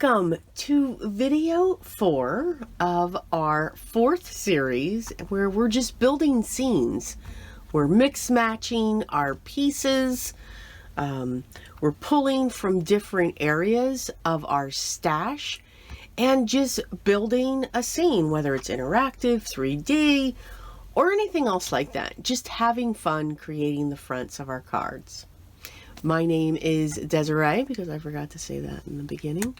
Welcome to video 4 of our 4th series where we're just building scenes. We're mix matching our pieces. We're pulling from different areas of our stash and just building a scene, whether it's interactive, 3D, or anything else like that. Just having fun creating the fronts of our cards. My name is Desiree, because I forgot to say that in the beginning.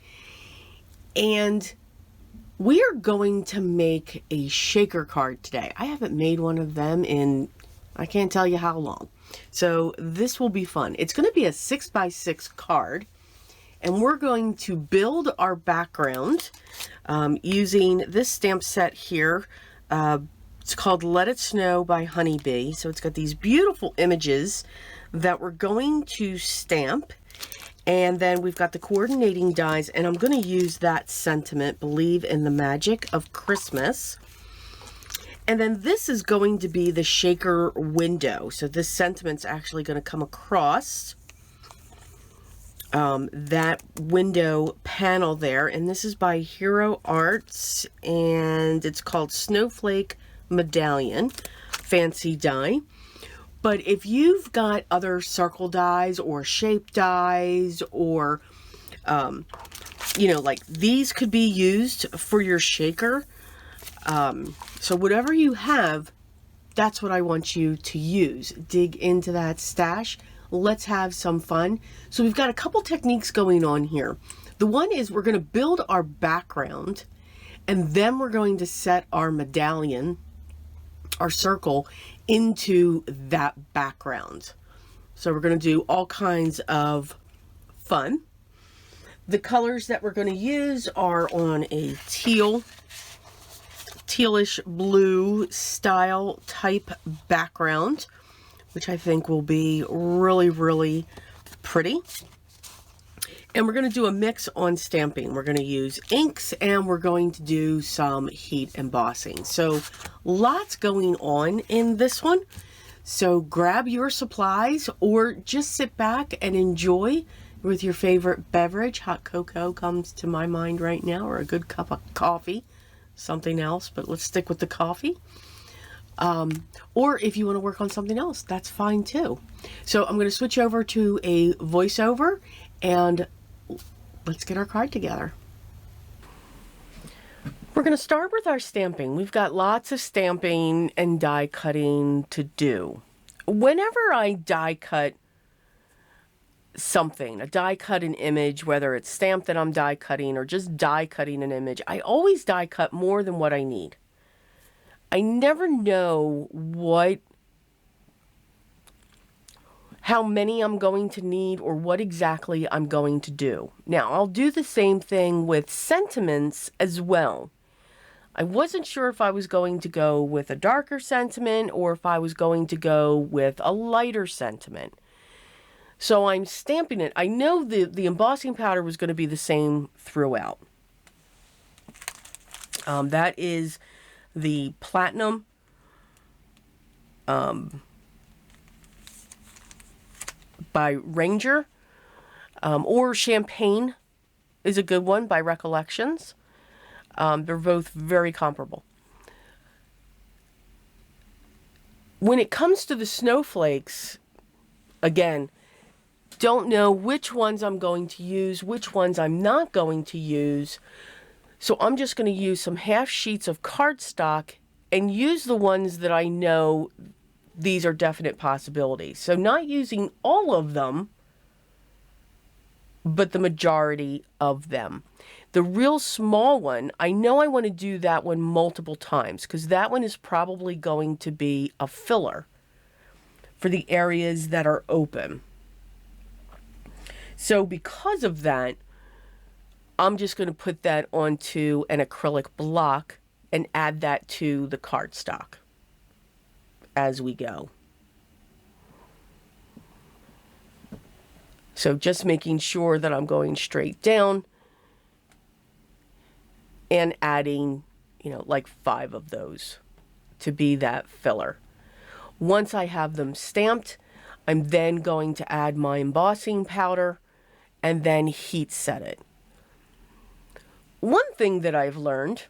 And we are going to make a shaker card today. I haven't made one of them in, I can't tell you how long. So this will be fun. It's going to be a 6x6 card. And we're going to build our background using this stamp set here. It's called Let It Snow by Honeybee. So it's got these beautiful images that we're going to stamp, and then we've got the coordinating dies, and I'm going to use that sentiment, believe in the magic of Christmas. And then this is going to be the shaker window. So this sentiment's actually going to come across that window panel there, and this is by Hero Arts, and it's called Snowflake Medallion, fancy die. But if you've got other circle dies or shape dies or, you know, like these could be used for your shaker. So whatever you have, that's what I want you to use. Dig into that stash. Let's have some fun. So we've got a couple techniques going on here. The one is we're going to build our background, and then we're going to set our medallion, our circle, into that background. So we're going to do all kinds of fun. The colors that we're going to use are on a tealish blue style type background, which I think will be really, really pretty. And we're going to do a mix on stamping. We're going to use inks, and we're going to do some heat embossing. So lots going on in this one. So grab your supplies or just sit back and enjoy with your favorite beverage. Hot cocoa comes to my mind right now, or a good cup of coffee, something else, but let's stick with the coffee. Or if you want to work on something else, that's fine too. So I'm going to switch over to a voiceover, and let's get our card together. We're going to start with our stamping. We've got lots of stamping and die cutting to do. Whenever I die cut something, a die cut an image, whether it's stamped that I'm die cutting or just die cutting an image, I always die cut more than what I need. I never know how many I'm going to need or what exactly I'm going to do. Now, I'll do the same thing with sentiments as well. I wasn't sure if I was going to go with a darker sentiment or if I was going to go with a lighter sentiment. So I'm stamping it. I know the embossing powder was going to be the same throughout. That is the Platinum by Ranger, or Champagne is a good one by Recollections. They're both very comparable. When it comes to the snowflakes, again, don't know which ones I'm going to use, which ones I'm not going to use. So I'm just going to use some half sheets of cardstock and use the ones that I know these are definite possibilities. So not using all of them, but the majority of them. The real small one, I know I want to do that one multiple times because that one is probably going to be a filler for the areas that are open. So because of that, I'm just going to put that onto an acrylic block and add that to the cardstock as we go. So just making sure that I'm going straight down and adding, you know, like 5 of those to be that filler. Once I have them stamped, I'm then going to add my embossing powder and then heat set it. One thing that I've learned,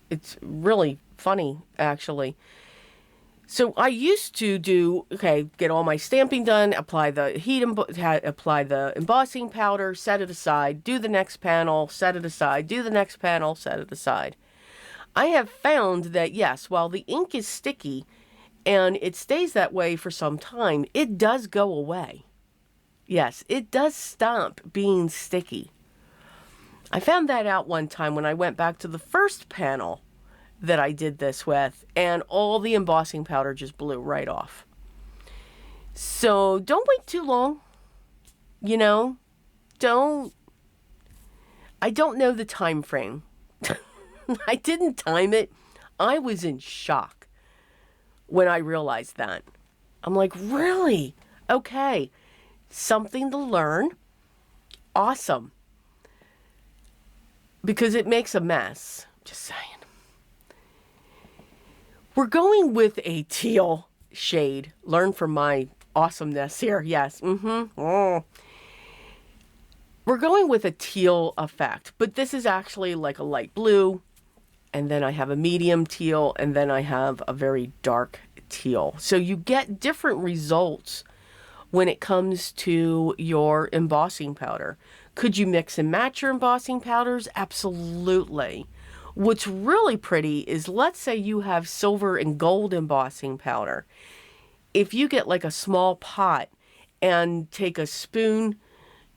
it's really funny actually. So I used to do, okay, get all my stamping done, apply the apply the embossing powder, set it aside, do the next panel, set it aside, do the next panel, set it aside. I have found that yes, while the ink is sticky and it stays that way for some time, it does go away. Yes, it does stop being sticky. I found that out one time when I went back to the first panel that I did this with, and all the embossing powder just blew right off. So don't wait too long. You know, I don't know the time frame. I didn't time it. I was in shock when I realized that. I'm like, really? Okay. Something to learn. Awesome. Because it makes a mess. Just saying. We're going with a teal shade. Learn from my awesomeness here. Yes. Oh. We're going with a teal effect, but this is actually like a light blue. And then I have a medium teal, and then I have a very dark teal. So you get different results when it comes to your embossing powder. Could you mix and match your embossing powders? Absolutely. What's really pretty is, let's say you have silver and gold embossing powder. If you get like a small pot and take a spoon,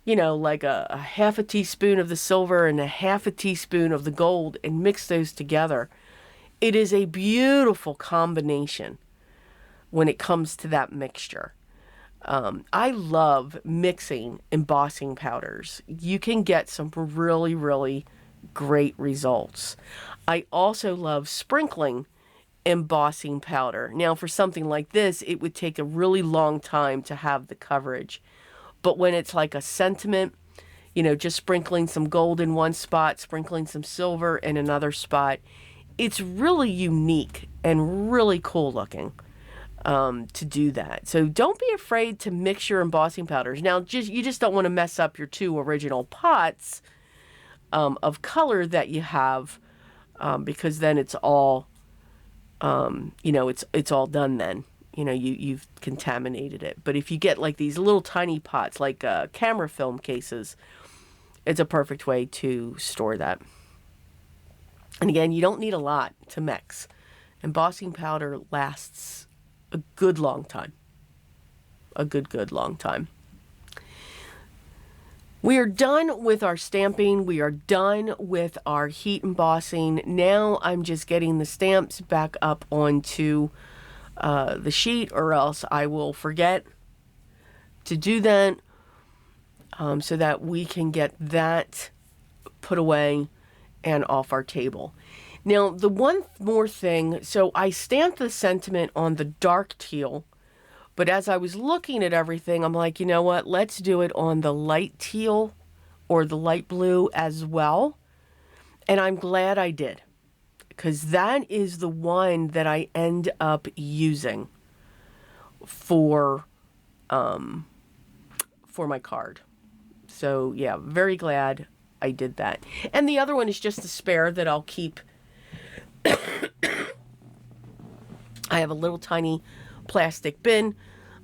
you know, like a half a teaspoon of the silver and a half a teaspoon of the gold, and mix those together, it is a beautiful combination when it comes to that mixture. I love mixing embossing powders. You can get some really, really great results. I also love sprinkling embossing powder. Now, for something like this, it would take a really long time to have the coverage. But when it's like a sentiment, you know, just sprinkling some gold in one spot, sprinkling some silver in another spot, it's really unique and really cool looking to do that. So don't be afraid to mix your embossing powders. Now, you just don't want to mess up your two original pots of color that you have, because then it's all, you know, it's all done then. You know, you've contaminated it. But if you get like these little tiny pots, like camera film cases, it's a perfect way to store that. And again, you don't need a lot to mix. Embossing powder lasts a good long time. A good long time. We are done with our stamping. We are done with our heat embossing. Now I'm just getting the stamps back up onto the sheet, or else I will forget to do that, so that we can get that put away and off our table. Now, the one more thing, so I stamped the sentiment on the dark teal, but as I was looking at everything, I'm like, you know what, let's do it on the light teal or the light blue as well. And I'm glad I did, because that is the one that I end up using for my card. So yeah, very glad I did that. And the other one is just a spare that I'll keep. I have a little tiny plastic bin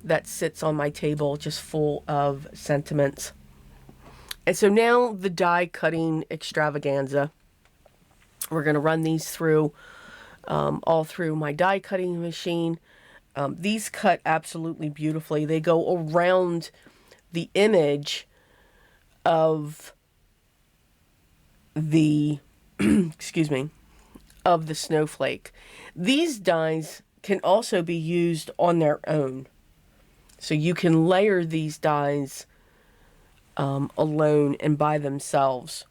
that sits on my table just full of sentiments. And so now the die cutting extravaganza. We're going to run these through, all through my die cutting machine. These cut absolutely beautifully. They go around the image of the, excuse me, of the snowflake. These dies can also be used on their own. So you can layer these dies alone and by themselves.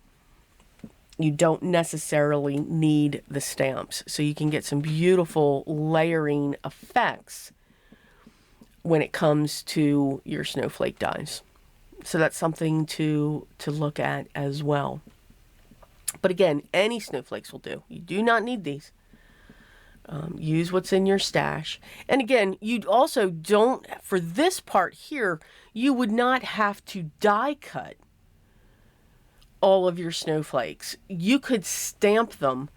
You don't necessarily need the stamps. So you can get some beautiful layering effects when it comes to your snowflake dies. So that's something to look at as well. But again, any snowflakes will do. You do not need these. Use what's in your stash. And again, you also don't, for this part here, you would not have to die cut all of your snowflakes. You could stamp them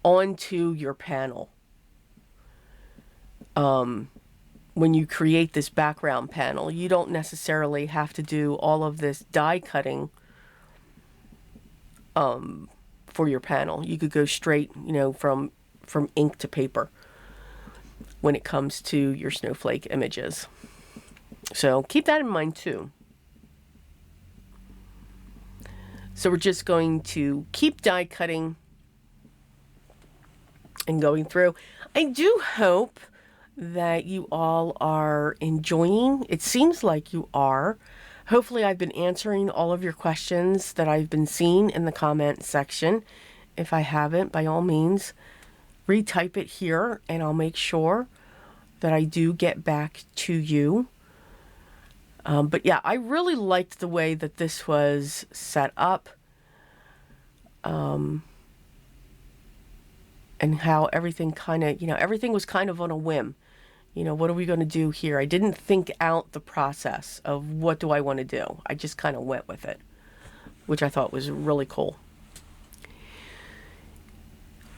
onto your panel when you create this background panel. You don't necessarily have to do all of this die cutting for your panel. You could go straight, you know, from ink to paper when it comes to your snowflake images. So keep that in mind too. So we're just going to keep die cutting and going through. I do hope that you all are enjoying. It seems like you are. Hopefully I've been answering all of your questions that I've been seeing in the comment section. If I haven't, by all means, retype it here and I'll make sure that I do get back to you. But yeah, I really liked the way that this was set up. And how everything kind of, you know, everything was kind of on a whim. You know, what are we going to do here? I didn't think out the process of what do I want to do. I just kind of went with it, which I thought was really cool.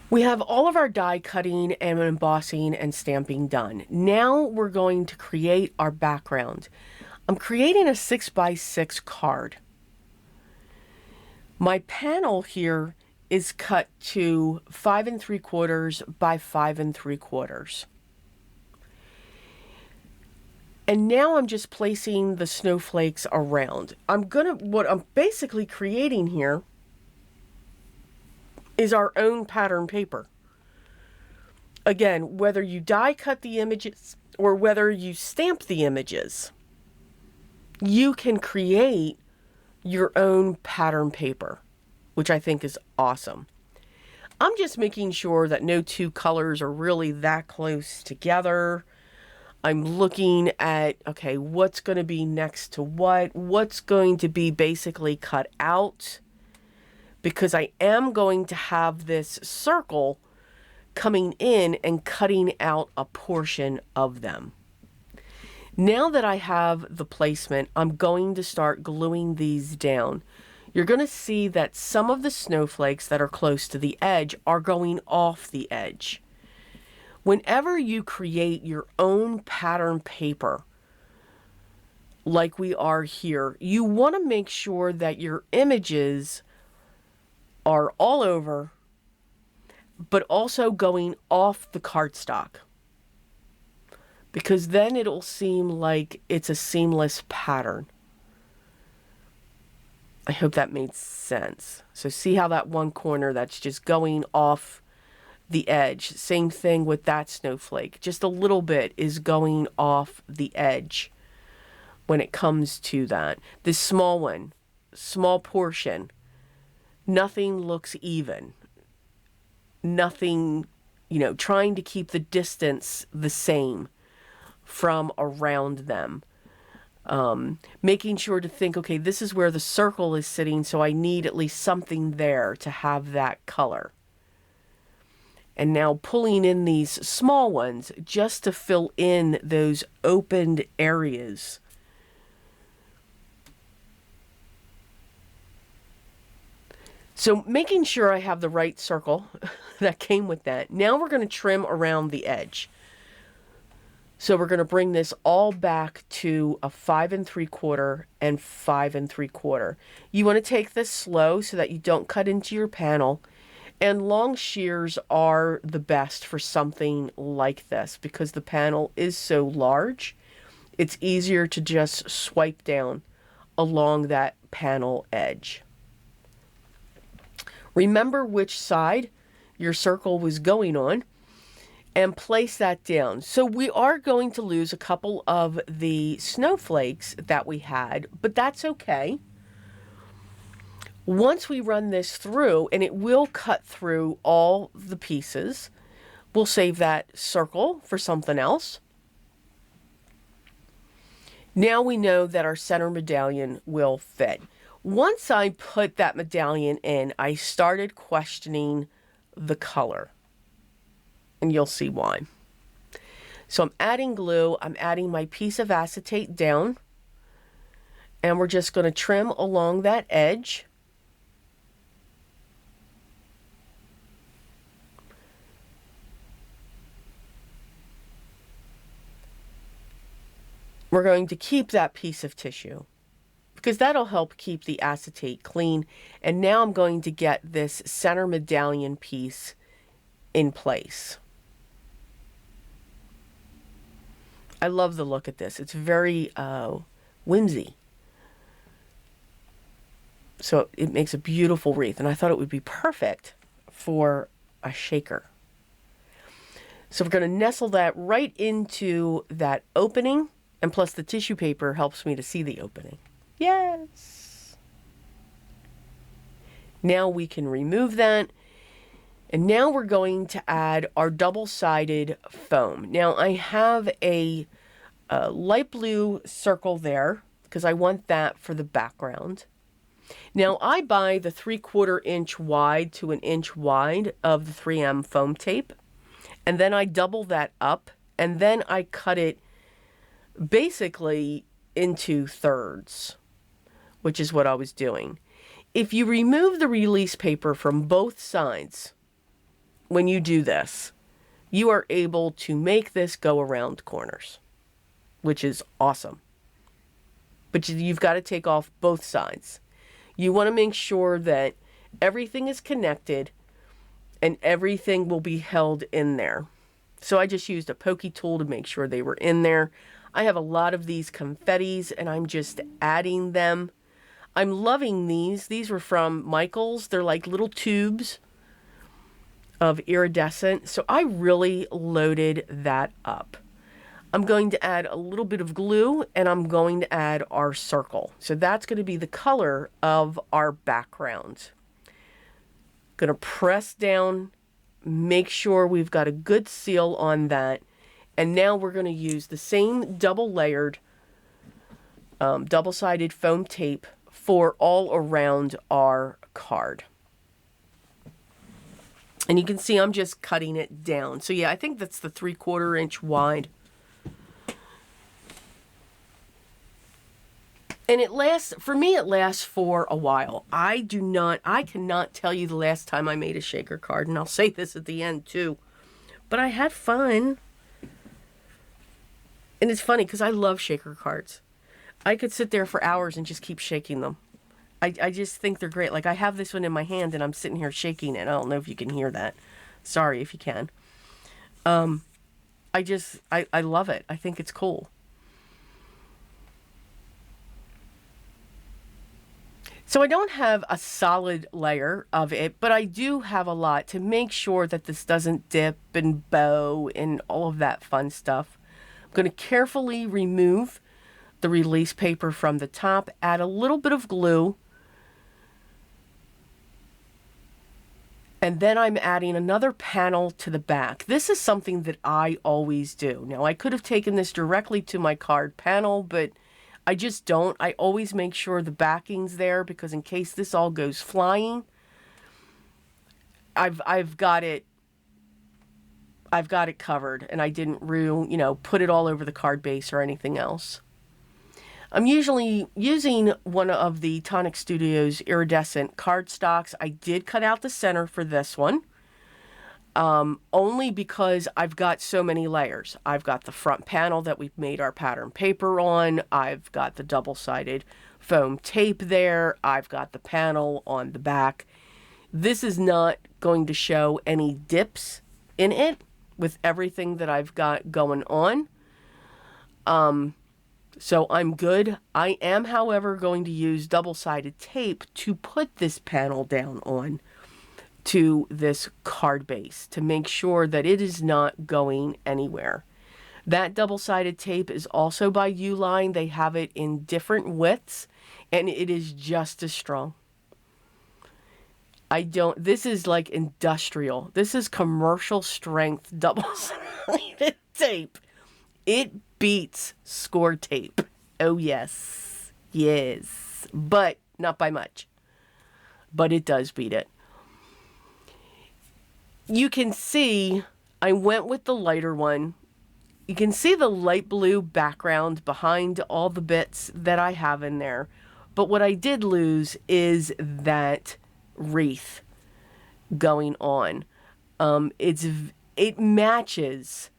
We have all of our die cutting and embossing and stamping done. Now we're going to create our background. I'm creating a 6x6 card. My panel here is cut to 5 3/4 by 5 3/4. And now I'm just placing the snowflakes around. What I'm basically creating here is our own pattern paper. Again, whether you die cut the images or whether you stamp the images, you can create your own pattern paper, which I think is awesome. I'm just making sure that no two colors are really that close together. I'm looking at, okay, what's going to be next to what's going to be basically cut out, because I am going to have this circle coming in and cutting out a portion of them. Now that I have the placement, I'm going to start gluing these down. You're going to see that some of the snowflakes that are close to the edge are going off the edge. Whenever you create your own pattern paper, like we are here, you want to make sure that your images are all over, but also going off the cardstock, because then it'll seem like it's a seamless pattern. I hope that made sense. So see how that one corner that's just going off the edge. Same thing with that snowflake. Just a little bit is going off the edge when it comes to that. This small one, small portion, nothing looks even. Nothing, you know, trying to keep the distance the same from around them. Making sure to think, okay, this is where the circle is sitting, so I need at least something there to have that color. And now pulling in these small ones just to fill in those opened areas. So making sure I have the right circle that came with that. Now we're going to trim around the edge. So we're going to bring this all back to a 5 3/4 and 5 3/4. You want to take this slow so that you don't cut into your panel. And long shears are the best for something like this because the panel is so large. It's easier to just swipe down along that panel edge. Remember which side your circle was going on and place that down. So we are going to lose a couple of the snowflakes that we had, but that's okay. Once we run this through, and it will cut through all the pieces, we'll save that circle for something else. Now we know that our center medallion will fit. Once I put that medallion in, I started questioning the color. And you'll see why. So I'm adding glue. I'm adding my piece of acetate down. And we're just going to trim along that edge. we're going to keep that piece of tissue because that'll help keep the acetate clean. And now I'm going to get this center medallion piece in place. I love the look at this. It's very whimsy. So it makes a beautiful wreath, and I thought it would be perfect for a shaker. So we're going to nestle that right into that opening, and plus the tissue paper helps me to see the opening. Yes! Now we can remove that, and now we're going to add our double-sided foam. Now I have a light blue circle there because I want that for the background. Now I buy the 3/4 inch wide to 1 inch wide of the 3M foam tape, and then I double that up, and then I cut it basically into thirds, which is what I was doing. If you remove the release paper from both sides when you do this, you are able to make this go around corners, which is awesome. But you've got to take off both sides. You want to make sure that everything is connected and everything will be held in there. So I just used a pokey tool to make sure they were in there. I have a lot of these confettis and I'm just adding them. I'm loving these. These were from Michaels. They're like little tubes of iridescent. So I really loaded that up. I'm going to add a little bit of glue and I'm going to add our circle. So that's going to be the color of our background. Going to press down, make sure we've got a good seal on that. And now we're going to use the same double-layered, double-sided foam tape for all around our card. And you can see I'm just cutting it down. So yeah, I think that's the 3/4 inch wide. And it lasts, for me, it lasts for a while. I cannot tell you the last time I made a shaker card, and I'll say this at the end too. But I had fun. And it's funny because I love shaker cards. I could sit there for hours and just keep shaking them. I just think they're great. Like I have this one in my hand and I'm sitting here shaking it. I don't know if you can hear that. Sorry if you can. I love it. I think it's cool. So I don't have a solid layer of it, but I do have a lot to make sure that this doesn't dip and bow and all of that fun stuff. I'm going to carefully remove the release paper from the top, add a little bit of glue, and then I'm adding another panel to the back. This is something that I always do. Now, I could have taken this directly to my card panel, but I just don't. I always make sure the backing's there because in case this all goes flying, I've got it covered and I didn't put it all over the card base or anything else. I'm usually using one of the Tonic Studios iridescent card stocks. I did cut out the center for this one. Only because I've got so many layers. I've got the front panel that we've made our pattern paper on. I've got the double-sided foam tape there. I've got the panel on the back. This is not going to show any dips in it with everything that I've got going on. So I'm good. I am, however, going to use double-sided tape to put this panel down on to this card base to make sure that it is not going anywhere. That double-sided tape is also by Uline. They have it in different widths and it is just as strong. This is like industrial. This is commercial strength double-sided tape. It beats score tape. Oh yes. Yes. But not by much. But it does beat it. You can see I went with the lighter one. You can see the light blue background behind all the bits that I have in there. But what I did lose is that wreath going on. It matches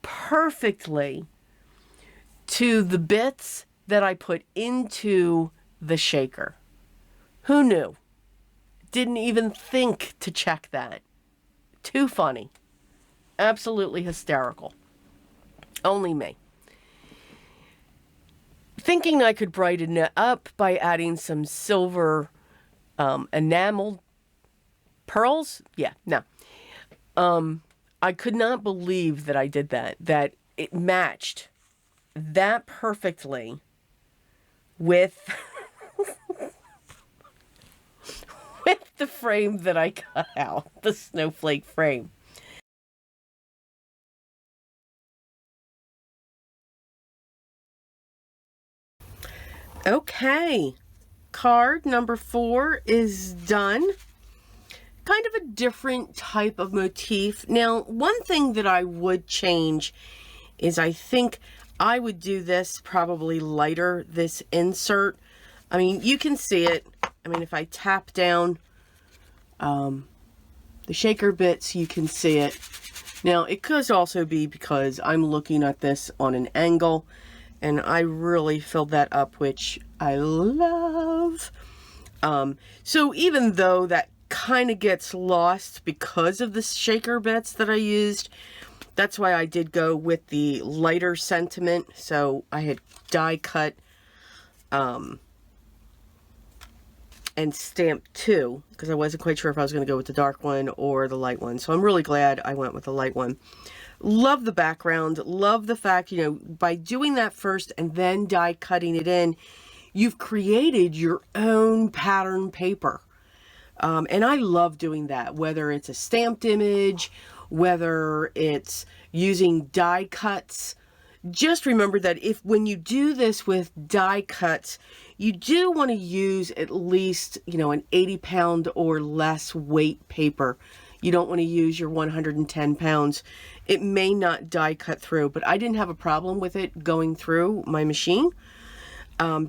perfectly to the bits that I put into the shaker. Who knew? Didn't even think to check that. Too funny. Absolutely hysterical. Only me. Thinking I could brighten it up by adding some silver enameled pearls. Yeah, no. I could not believe that I did that. That it matched that perfectly with with the frame that I cut out, the snowflake frame. Okay, card number 4 is done. Kind of a different type of motif. Now, one thing that I would change is I think I would do this probably lighter, this insert. I mean, you can see it. I mean, if I tap down the shaker bits, you can see it. Now, it could also be because I'm looking at this on an angle, and I really filled that up, which I love. So even though that kind of gets lost because of the shaker bits that I used, that's why I did go with the lighter sentiment. So I had die cut and stamped 2 because I wasn't quite sure if I was going to go with the dark one or the light one. So I'm really glad I went with the light one. Love the background. Love the fact, you know, by doing that first and then die cutting it in, you've created your own pattern paper. And I love doing that, whether it's a stamped image, whether it's using die cuts. Just remember that when you do this with die cuts, you do want to use at least, you know, an 80-pound or less weight paper. You don't want to use your 110 pounds. It may not die cut through, but I didn't have a problem with it going through my machine.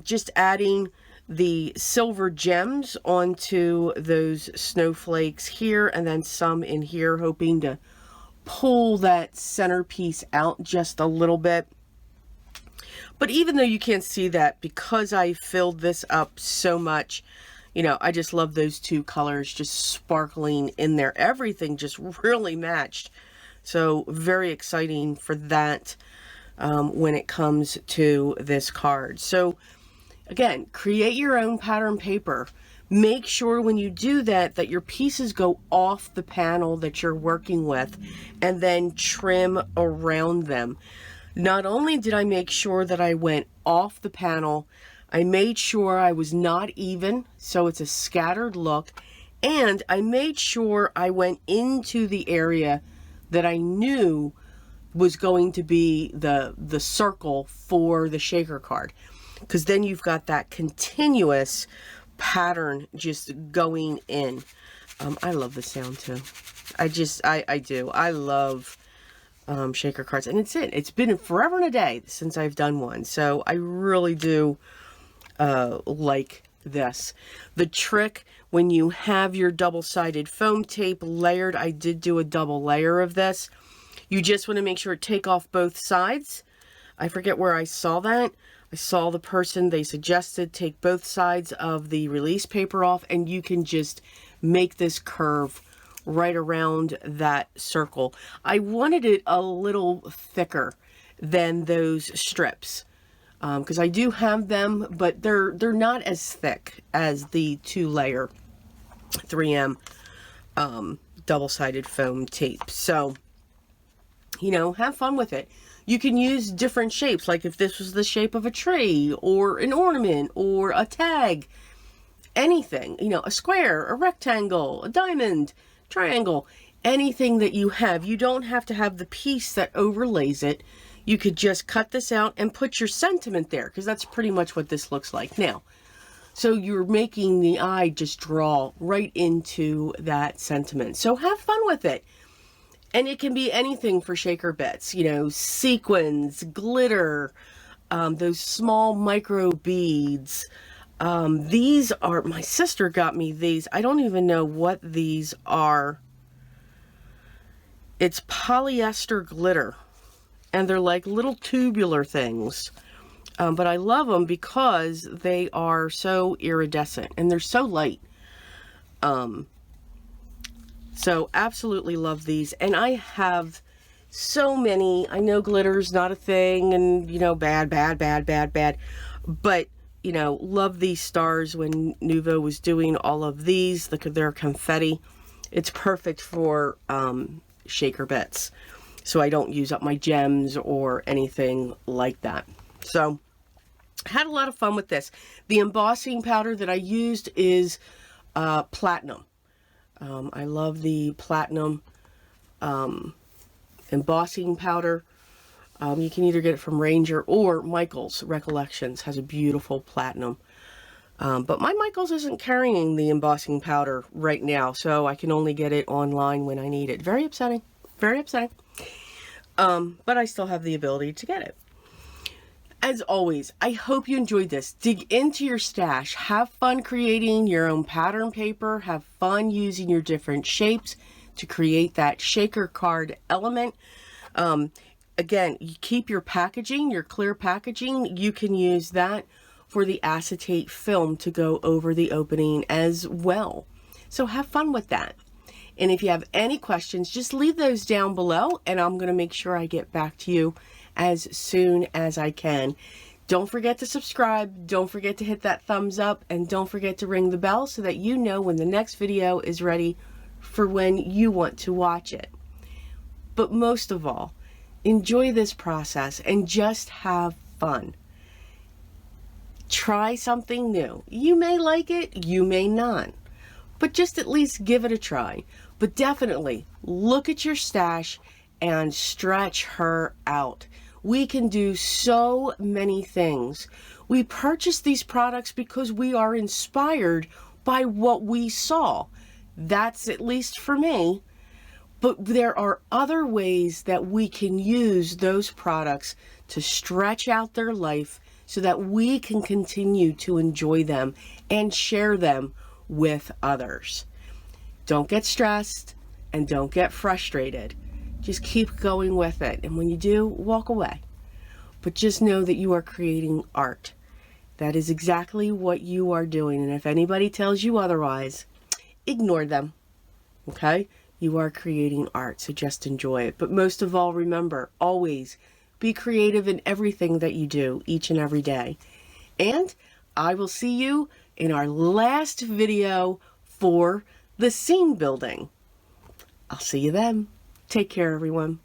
Just adding the silver gems onto those snowflakes here and then some in here, hoping to pull that centerpiece out just a little bit. But even though you can't see that, because I filled this up so much, you know, I just love those two colors just sparkling in there. Everything just really matched. So very exciting for that when it comes to this card. So again, create your own pattern paper. Make sure when you do that, that your pieces go off the panel that you're working with and then trim around them. Not only did I make sure that I went off the panel, I made sure I was not even, so it's a scattered look, and I made sure I went into the area that I knew was going to be the circle for the shaker card, because then you've got that continuous pattern just going in. I love the sound too. I do. I love shaker cards, and it's been forever and a day since I've done one, so I really do like this. The trick when you have your double-sided foam tape layered, I did do a double layer of this. You just want to make sure to take off both sides. I forget where I saw that. I saw the person, they suggested take both sides of the release paper off, and you can just make this curve right around that circle. I wanted it a little thicker than those strips because I do have them, but they're not as thick as the 2-layer 3M double-sided foam tape. So, you know, have fun with it. You can use different shapes, like if this was the shape of a tree or an ornament or a tag, anything, you know, a square, a rectangle, a diamond, triangle, anything that you have. You don't have to have the piece that overlays it. You could just cut this out and put your sentiment there, because that's pretty much what this looks like now. So you're making the eye just draw right into that sentiment. So have fun with it. And it can be anything for shaker bits, you know, sequins, glitter, those small micro beads. These are, my sister got me these. I don't even know what these are. It's polyester glitter, and they're like little tubular things. But I love them because they are so iridescent and they're so light. So absolutely love these. And I have so many. I know glitter's not a thing and, you know, bad. But, you know, love these stars when Nuvo was doing all of these. Look at their confetti. It's perfect for shaker bits. So I don't use up my gems or anything like that. So had a lot of fun with this. The embossing powder that I used is platinum. I love the platinum embossing powder. You can either get it from Ranger or Michael's Recollections has a beautiful platinum. But my Michael's isn't carrying the embossing powder right now, so I can only get it online when I need it. Very upsetting. Very upsetting. But I still have the ability to get it. As always, I hope you enjoyed this. Dig into your stash. Have fun creating your own pattern paper. Have fun using your different shapes to create that shaker card element. Again, you keep your packaging, your clear packaging. You can use that for the acetate film to go over the opening as well. So have fun with that. And if you have any questions, just leave those down below and I'm going to make sure I get back to you as soon as I can. Don't forget to subscribe. Don't forget to hit that thumbs up and don't forget to ring the bell so that you know when the next video is ready for when you want to watch it. But most of all, enjoy this process and just have fun. Try something new. You may like it, you may not, but just at least give it a try. But definitely look at your stash and stretch her out. We can do so many things. We purchase these products because we are inspired by what we saw. That's at least for me. But there are other ways that we can use those products to stretch out their life so that we can continue to enjoy them and share them with others. Don't get stressed and don't get frustrated. Just keep going with it. And when you do, walk away. But just know that you are creating art. That is exactly what you are doing. And if anybody tells you otherwise, ignore them. Okay? You are creating art, so just enjoy it. But most of all, remember, always be creative in everything that you do each and every day. And I will see you in our last video for the scene building. I'll see you then. Take care, everyone.